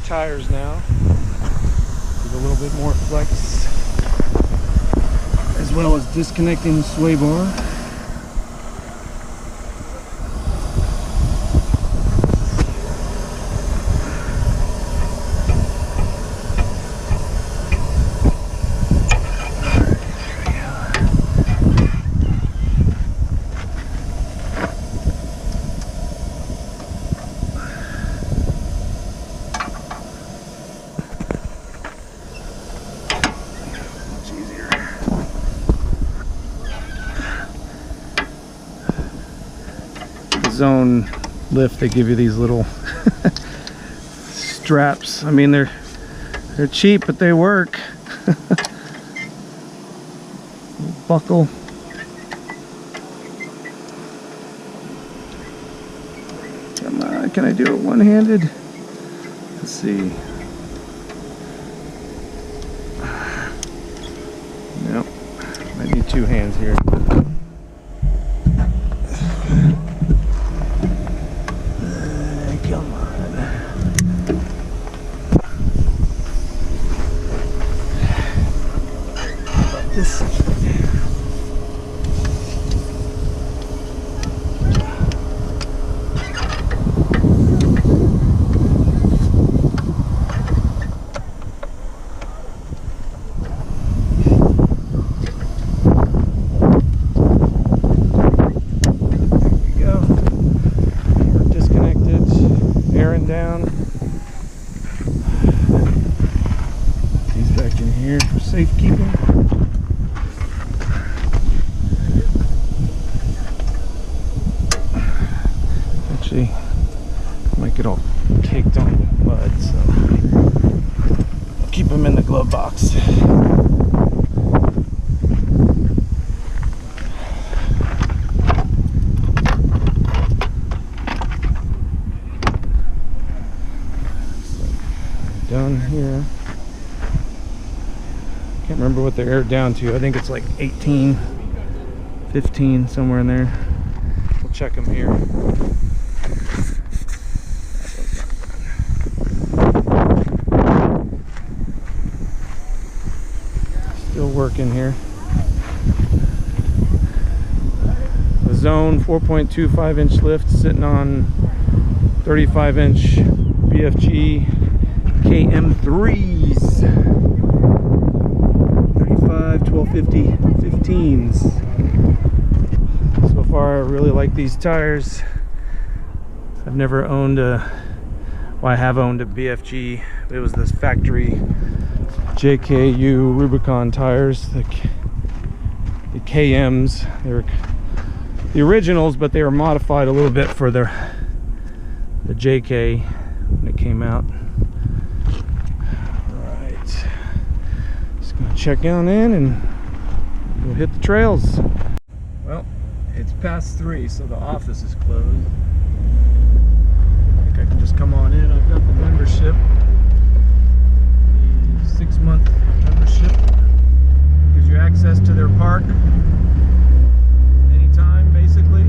tires now. Give a little bit more flex, as well as disconnecting the sway bar. Zone lift, they give you these little straps. I mean, they're cheap, but they work. Buckle. Come on, can I do it one-handed? Let's see. Nope, I need two hands here. Down. He's back in here for safekeeping. Actually, might get all caked on with mud, so I'll keep them in the glove box. Down here, can't remember what they're aired down to. I think it's like 18, 15, somewhere in there. We'll check them here. Still working here. The Zone 4.25 inch lift sitting on 35 inch BFG KM3s, 35, 1250, 15s. So far, I really like these tires. I've never owned a, well, I have owned a BFG. It was this factory JKU Rubicon tires, the KMs. They were the originals, but they were modified a little bit for the JK when it came out. Check on in and we'll hit the trails. Well, it's past 3, so the office is closed. I think I can just come on in. I've got the membership, the 6-month membership. Gives you access to their park anytime, basically.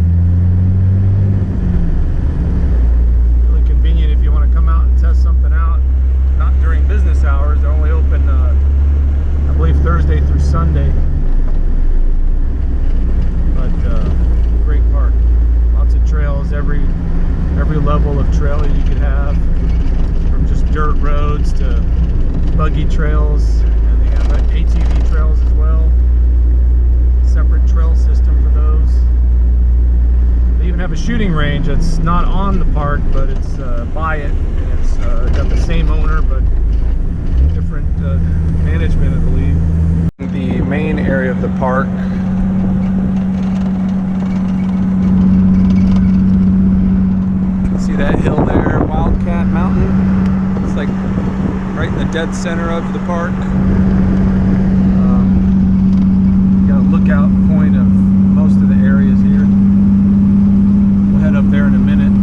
Really convenient if you want to come out and test something out. Not during business hours. They're only open I believe Thursday through Sunday, but great park. Lots of trails, every level of trailer you could have, from just dirt roads to buggy trails, and they have ATV trails as well. Separate trail system for those. They even have a shooting range that's not on the park, but it's by it, and it's got the same owner, but different management, I believe. The main area of the park. See that hill there, Wildcat Mountain? It's like right in the dead center of the park. Got a lookout point of most of the areas here. We'll head up there in a minute.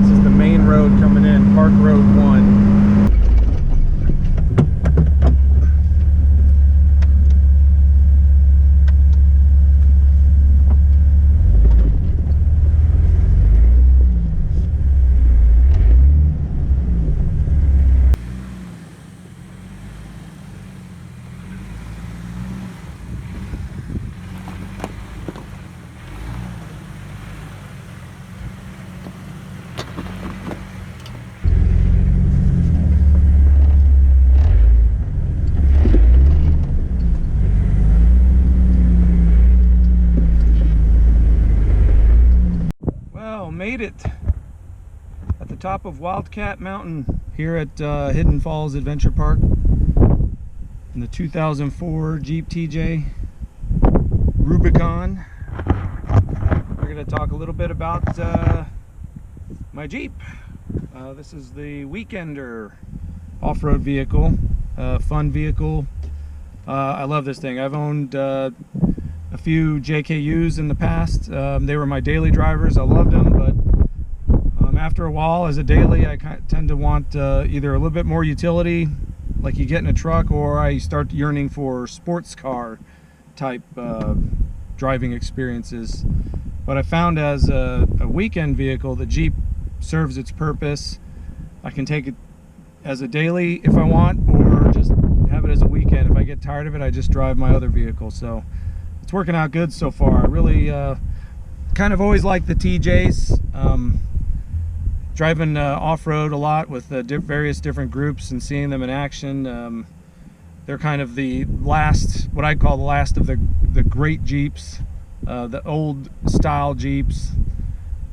This is the main road coming in, Park Road 1. made it at the top of Wildcat Mountain here at Hidden Falls Adventure Park in the 2004 Jeep TJ Rubicon. We're going to talk a little bit about my Jeep. This is the Weekender off-road vehicle, fun vehicle. I love this thing. I've owned a few JKUs in the past. They were my daily drivers. I loved them, but after a while, as a daily, I tend to want either a little bit more utility, like you get in a truck, or I start yearning for sports car type driving experiences. But I found as a weekend vehicle, the Jeep serves its purpose. I can take it as a daily if I want, or just have it as a weekend. If I get tired of it, I just drive my other vehicle. So it's working out good so far. I really kind of always liked the TJs. Driving off-road a lot with various different groups and seeing them in action. They're kind of the last, what I call the last of the great Jeeps, the old style Jeeps.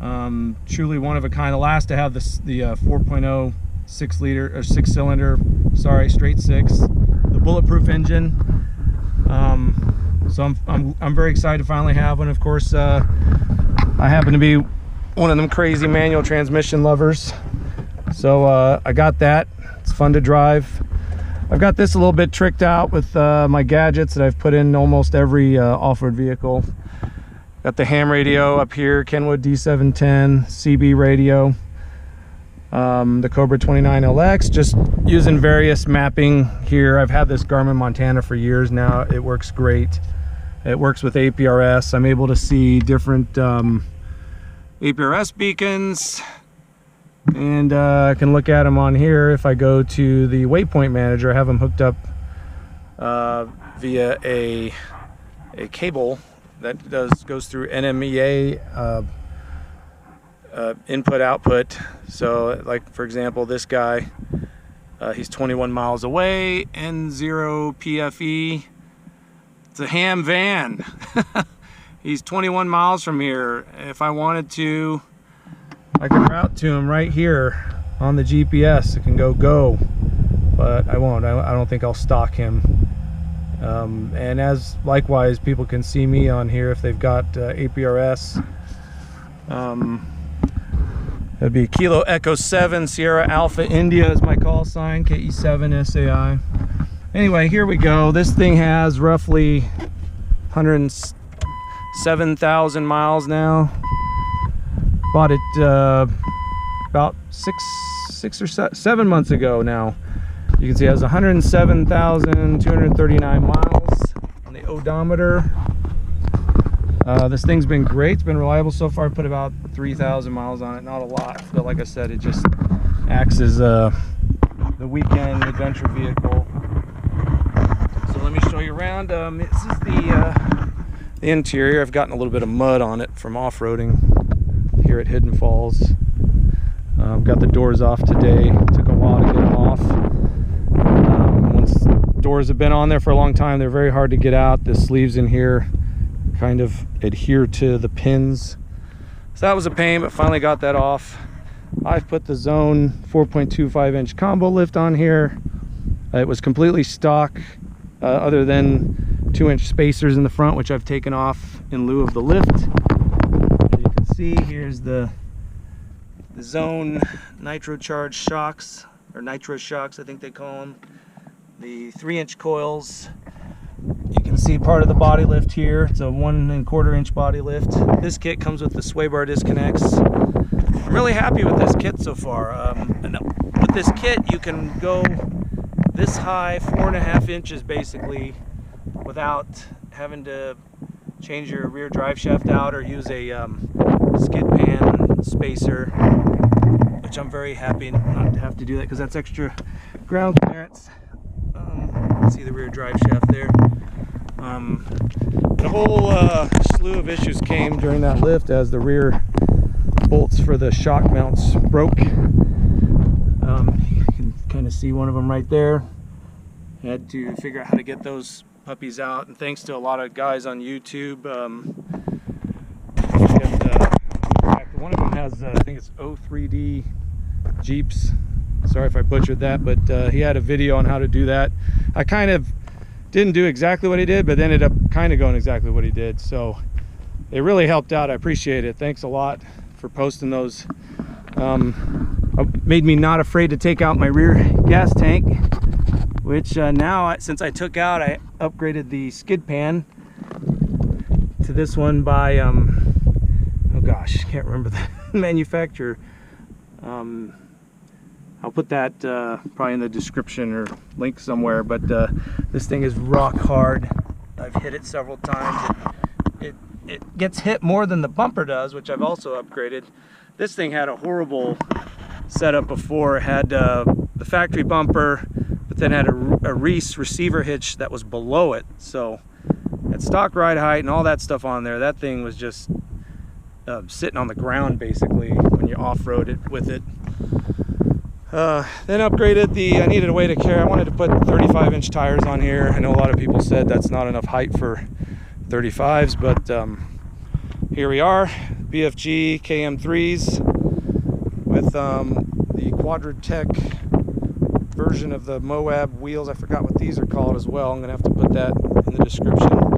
Truly one of a kind, the last to have the 4.0 6-cylinder, sorry, straight six, the bulletproof engine. So I'm very excited to finally have one. Of course, I happen to be one of them crazy manual transmission lovers, so I got that. It's fun to drive. I've got this a little bit tricked out with my gadgets that I've put in almost every off-road vehicle. Got the ham radio up here, Kenwood D710 CB radio, the Cobra 29LX, just using various mapping here. I've had this Garmin Montana for years now. It works great. It works with APRS. I'm able to see different APRS beacons, and I can look at them on here. If I go to the waypoint manager, I have them hooked up via a cable that goes through NMEA input output. So like for example, this guy, he's 21 miles away, N0 PFE. It's a ham van. He's 21 miles from here. If I wanted to, I could route to him right here on the GPS. It can go, but I won't. I don't think I'll stalk him. And as likewise, people can see me on here if they've got APRS. That'd be Kilo Echo 7 Sierra Alpha India is my call sign, KE7 SAI. Anyway, here we go. This thing has roughly 107,000 miles now. Bought it about six or 7 months ago now. You can see it has 107,239 miles on the odometer. This thing's been great. It's been reliable so far. I put about 3,000 miles on it. Not a lot, but like I said, it just acts as the weekend adventure vehicle. So let me show you around. This is the interior. I've gotten a little bit of mud on it from off-roading here at Hidden Falls. Got the doors off today. Took a while to get them off. Once doors have been on there for a long time, they're very hard to get out. The sleeves in here kind of adhere to the pins. So that was a pain, but finally got that off. I've put the Zone 4.25 inch combo lift on here. It was completely stock, other than 2-inch spacers in the front, which I've taken off in lieu of the lift. As you can see, here's the Zone nitro charged shocks, or nitro shocks I think they call them. The 3-inch coils. You can see part of the body lift here. It's a 1 1/4 inch body lift. This kit comes with the sway bar disconnects. I'm really happy with this kit so far. And with this kit, you can go this high, 4.5 inches basically, without having to change your rear drive shaft out or use a skid pan spacer, which I'm very happy not to have to do that because that's extra ground clearance. See the rear drive shaft there. The whole slew of issues came during that lift as the rear bolts for the shock mounts broke. You can kind of see one of them right there. Had to figure out how to get those puppies out, and thanks to a lot of guys on YouTube, one of them has, I think it's O3D Jeeps. Sorry if I butchered that, but he had a video on how to do that. I kind of didn't do exactly what he did, but ended up kind of going exactly what he did. So it really helped out. I appreciate it. Thanks a lot for posting those. Made me not afraid to take out my rear gas tank, which now, since I took out, I upgraded the skid pan to this one by, oh gosh, can't remember the manufacturer. I'll put that probably in the description or link somewhere, but this thing is rock hard. I've hit it several times. It gets hit more than the bumper does, which I've also upgraded. This thing had a horrible setup before. It had the factory bumper, but then had a Reese receiver hitch that was below it. So at stock ride height and all that stuff on there, that thing was just sitting on the ground basically when you off-road it with it. Then upgraded I needed a way to carry. I wanted to put 35-inch tires on here. I know a lot of people said that's not enough height for 35s, but here we are, BFG KM3s with the Quadratec version of the Moab wheels. I forgot what these are called as well. I'm gonna have to put that in the description.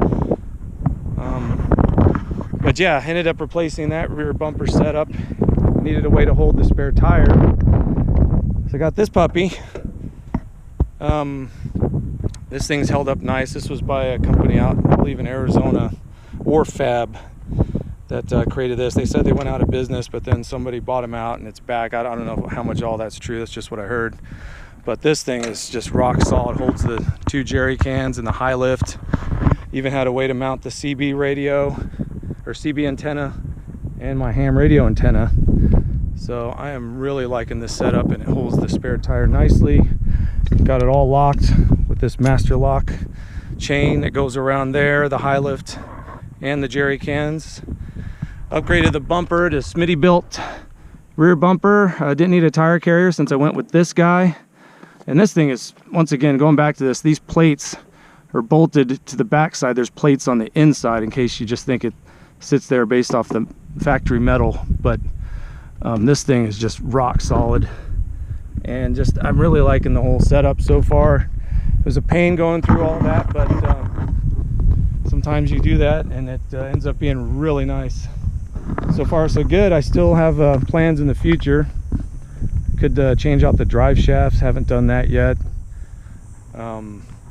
But yeah, ended up replacing that rear bumper setup. Needed a way to hold the spare tire. So I got this puppy. This thing's held up nice. This was by a company out, I believe, in Arizona, Or-Fab, that created this. They said they went out of business, but then somebody bought them out and it's back. I don't know how much all that's true. That's just what I heard. But this thing is just rock solid. Holds the 2 jerry cans and the high lift. Even had a way to mount the CB radio or CB antenna and my ham radio antenna. So I am really liking this setup, and it holds the spare tire nicely. Got it all locked with this master lock chain that goes around there, the high lift and the jerry cans. Upgraded the bumper to Smitty built rear bumper. Didn't need a tire carrier since I went with this guy. And this thing is, once again, going back to this, these plates are bolted to the back side. There's plates on the inside in case you just think it sits there based off the factory metal. But this thing is just rock solid. And just, I'm really liking the whole setup so far. It was a pain going through all that, but sometimes you do that and it ends up being really nice. So far so good. I still have plans in the future. Could change out the drive shafts, haven't done that yet.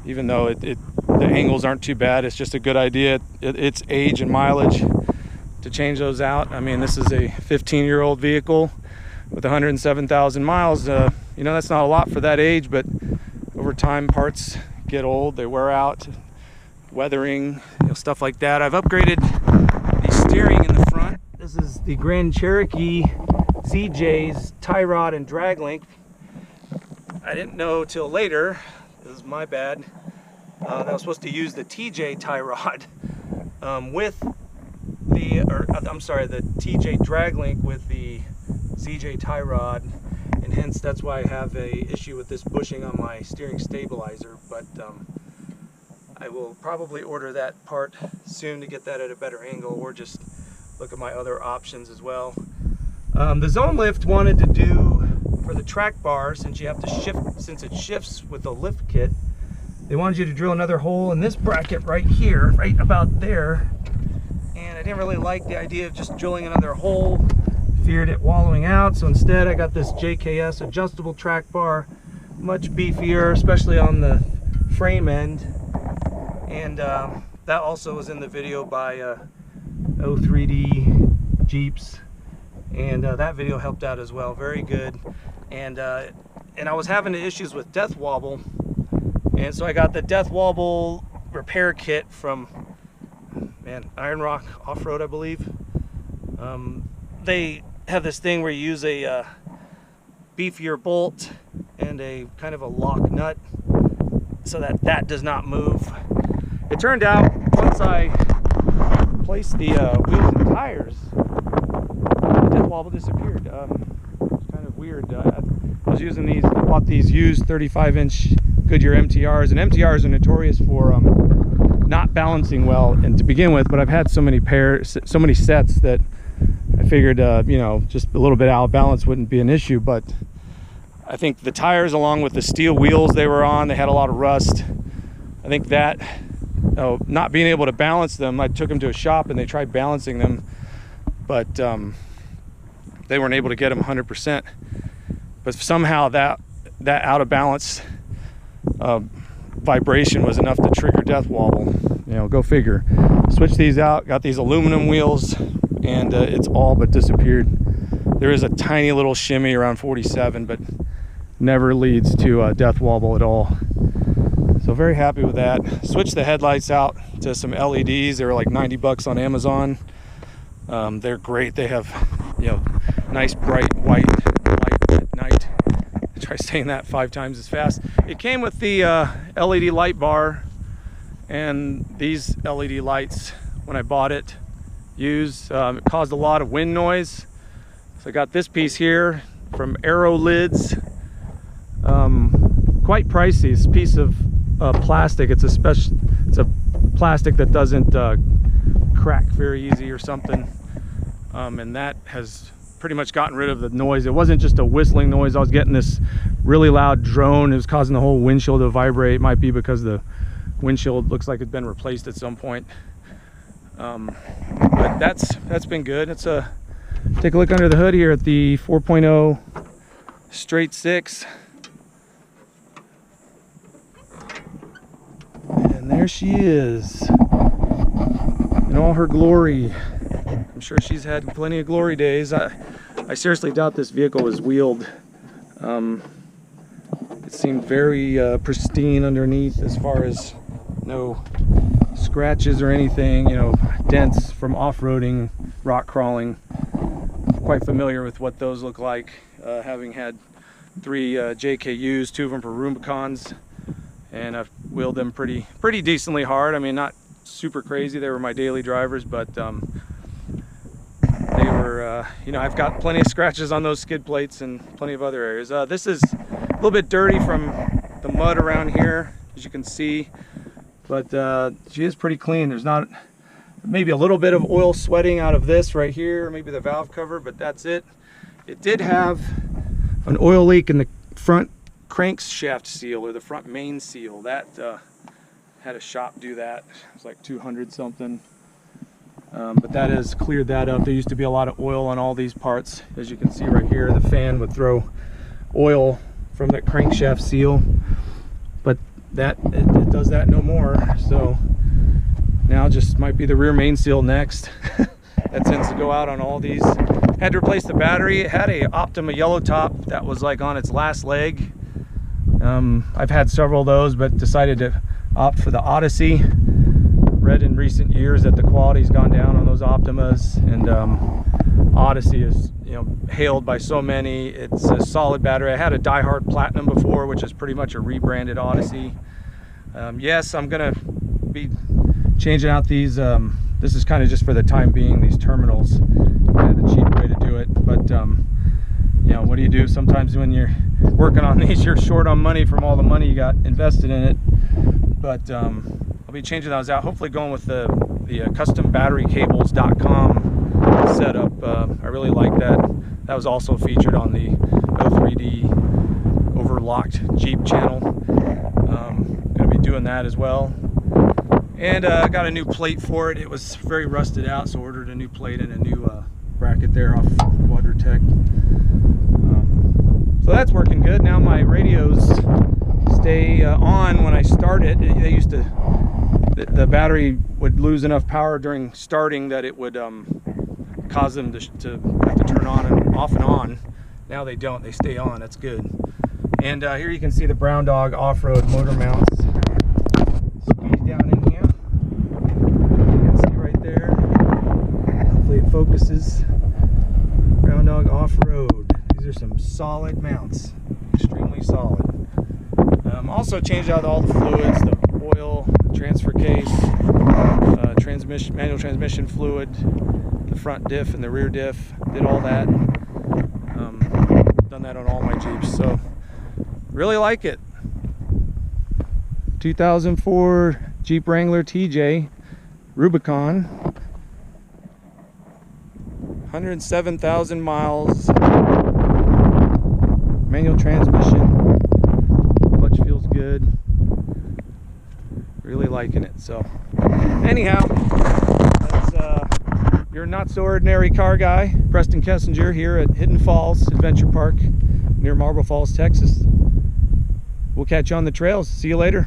Even though the angles aren't too bad, it's just a good idea. It's age and mileage to change those out. I mean, this is a 15-year-old vehicle with 107,000 miles. You know, that's not a lot for that age, but over time parts get old, they wear out, weathering, you know, stuff like that. I've upgraded the steering in the front. This is the Grand Cherokee CJ's tie rod and drag link. I didn't know till later, this is my bad, that I was supposed to use the TJ tie rod with the, the TJ drag link with the CJ tie rod, and hence that's why I have a issue with this bushing on my steering stabilizer. But I will probably order that part soon to get that at a better angle, or just look at my other options as well. The Zone Lift wanted to do for the track bar, since you have to shift, since it shifts with the lift kit, they wanted you to drill another hole in this bracket right here, right about there. And I didn't really like the idea of just drilling another hole, feared it wallowing out. So instead I got this JKS adjustable track bar, much beefier, especially on the frame end. And that also was in the video by O3D Jeeps. And that video helped out as well, very good. And I was having issues with death wobble, and so I got the death wobble repair kit from Iron Rock Off Road, I believe. They have this thing where you use a beefier bolt and a kind of a lock nut so that does not move. It turned out once I placed the wheels and tires, death wobble disappeared. It's kind of weird. I was using these, I bought these used 35-inch Goodyear MTRs, and MTRs are notorious for not balancing well and to begin with, but I've had so many sets that I figured, you know, just a little bit out of balance wouldn't be an issue, but I think the tires, along with the steel wheels they were on, they had a lot of rust. I think that, not being able to balance them, I took them to a shop and they tried balancing them, but they weren't able to get them 100%. But somehow that out of balance vibration was enough to trigger death wobble. You know, go figure. Switched these out, got these aluminum wheels, and it's all but disappeared. There is a tiny little shimmy around 47, but never leads to death wobble at all. So very happy with that. Switched the headlights out to some LEDs. They were like 90 bucks on Amazon. They're great. They have, you know, nice bright white light at night. Try saying that 5 times as fast. It came with the LED light bar and these LED lights when I bought it used. It caused a lot of wind noise. So I got this piece here from Aero Lids. Quite pricey. This piece of plastic. It's a plastic that doesn't crack very easy or something. And that has pretty much gotten rid of the noise. It wasn't just a whistling noise. I was getting this really loud drone. It was causing the whole windshield to vibrate. It might be because the windshield looks like it's been replaced at some point. But that's been good. It's take a look under the hood here at the 4.0 straight 6. And there she is in all her glory. I'm sure she's had plenty of glory days. I seriously doubt this vehicle was wheeled. It seemed very pristine underneath, as far as no scratches or anything, you know, dents from off-roading, rock crawling. Quite familiar with what those look like, having had 3 JKUs, 2 of them for Rubicons, and I've wheeled them pretty decently hard. I mean, not super crazy. They were my daily drivers, but they were, you know, I've got plenty of scratches on those skid plates and plenty of other areas. This is a little bit dirty from the mud around here, as you can see, but she is pretty clean. There's not, maybe a little bit of oil sweating out of this right here, maybe the valve cover, but that's it. It did have an oil leak in the front crankshaft seal, or the front main seal. That had a shop do that. It was like 200 something. But that has cleared that up. There used to be a lot of oil on all these parts. As you can see right here, the fan would throw oil from that crankshaft seal, but that it does that no more. So now just might be the rear main seal next. That tends to go out on all these. Had to replace the battery. It had a Optima yellow top that was like on its last leg. I've had several of those, but decided to opt for the Odyssey. Read in recent years that the quality's gone down on those Optimas, and Odyssey is, you know, hailed by so many. It's a solid battery. I had a Die Hard Platinum before, which is pretty much a rebranded Odyssey. Yes, I'm gonna be changing out these. This is kind of just for the time being, these terminals. The cheap way to do it, but you know, what do you do sometimes when you're working on these? You're short on money from all the money you got invested in it. But I'll be changing those out, hopefully going with the custombatterycables.com setup. I really like that. That was also featured on the O3D overlocked Jeep channel. Gonna be doing that as well. And I got a new plate for it. It was very rusted out, so ordered a new plate and a new bracket there off Quadratec. So that's working good. Now my radios stay on when I start it. They used to, the battery would lose enough power during starting that it would cause them to have to turn on and on. Now they don't. They stay on. That's good. And here you can see the Brown Dog off-road motor mounts. Squeeze down in here. You can see right there. Hopefully it focuses. Brown Dog off-road. These are some solid mounts. Extremely solid. Also changed out all the fluids, the oil, transfer case, manual transmission fluid, the front diff and the rear diff. Did all that. Done that on all my Jeeps, so really like it. 2004 Jeep Wrangler TJ Rubicon. 107,000 miles. Manual transmission. Clutch feels good. Really liking it. So anyhow, that's your not so ordinary car guy, Preston Kessinger, here at Hidden Falls Adventure Park near Marble Falls, Texas. We'll catch you on the trails. See you later.